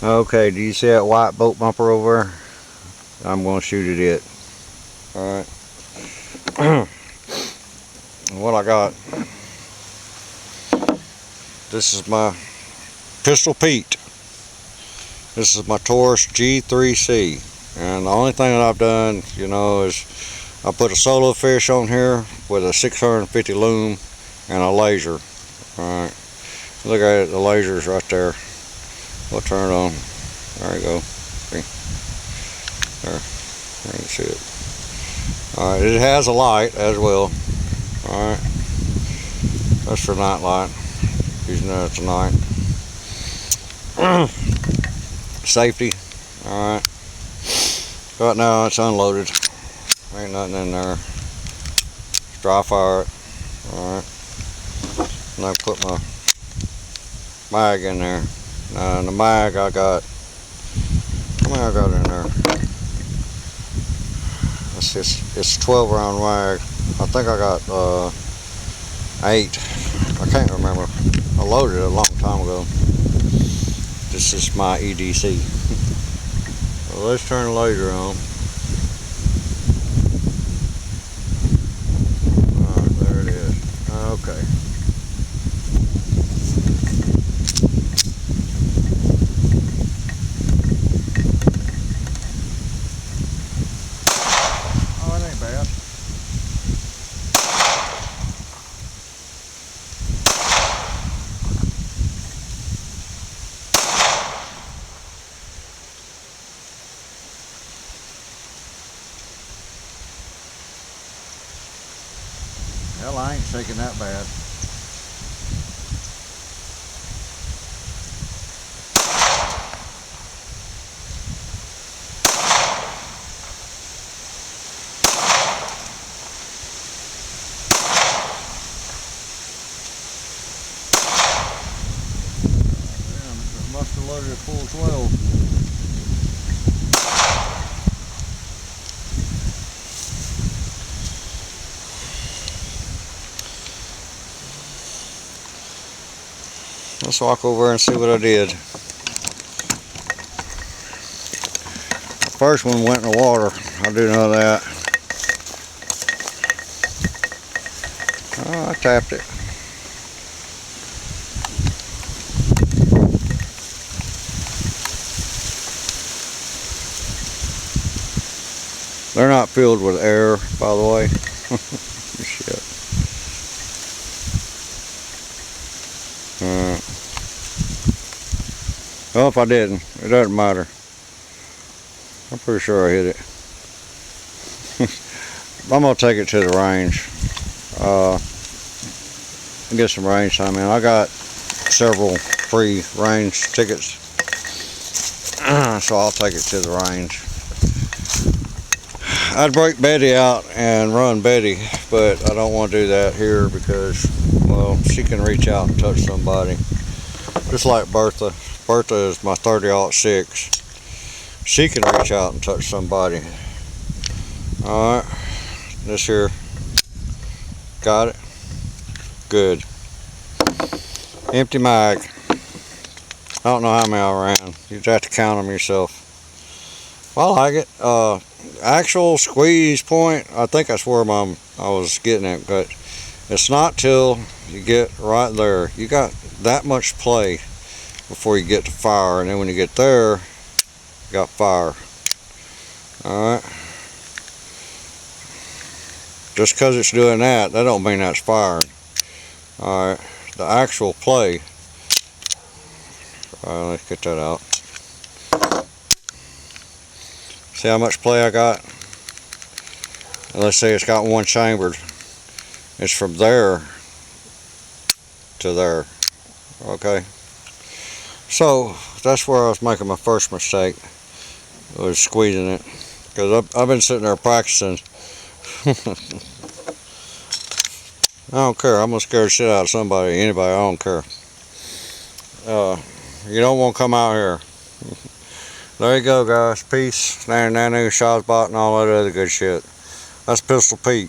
Okay, do you see that white boat bumper over there? I'm going to shoot at it. Alright. What I got. This is my Pistol Pete. This is my Taurus G3c. And the only thing that I've done, is I put a solofish on here with a 650 lume and a laser. Alright. Look at it, the laser's right there. We'll turn it on. There you go. See? There. You can see it. Alright, it has a light as well. Alright. That's for night light. Using that tonight. Safety. Alright. Right now it's unloaded. Ain't nothing in there. Dry fire it. Alright. And I put my mag in there. Now in the mag I got, how many I got in there? It's 12 round mag. I think I got 8. I can't remember. I loaded it a long time ago. This is my EDC. Well, let's turn the laser on. Alright, there it is. Okay. Oh, it ain't bad. Hell, I ain't shaking that bad. Must have loaded at full 12. Let's walk over and see what I did. The first one went in the water. I do know that. Oh, I tapped it. They're not filled with air, by the way. Shit. Well, if I didn't, it doesn't matter. I'm pretty sure I hit it. I'm gonna take it to the range. Get some range time in. I got several free range tickets, so I'll take it to the range. I'd break Betty out and run Betty, but I don't want to do that here because, well, she can reach out and touch somebody. Just like Bertha. Bertha is my 30-06. She can reach out and touch somebody. Alright. This here. Got it? Good. Empty mag. I don't know how many I ran. You'd have to count them yourself. I like it. Actual squeeze point, I think that's where I was getting it, but it's not till you get right there. You got that much play before you get to fire, and then when you get there, you got fire. Alright. Just because it's doing that, that don't mean that's firing. Alright. The actual play. Let's get that out. See how much play I got? And let's say it's got one chambered. It's from there to there. Okay. So that's where I was making my first mistake. Was squeezing it. Because I've been sitting there practicing. I don't care. I'm gonna scare the shit out of somebody, anybody. I don't care. You don't want to come out here. There you go, guys. Peace. Nanu, Shawsbot, and all that other good shit. That's Pistol Pete.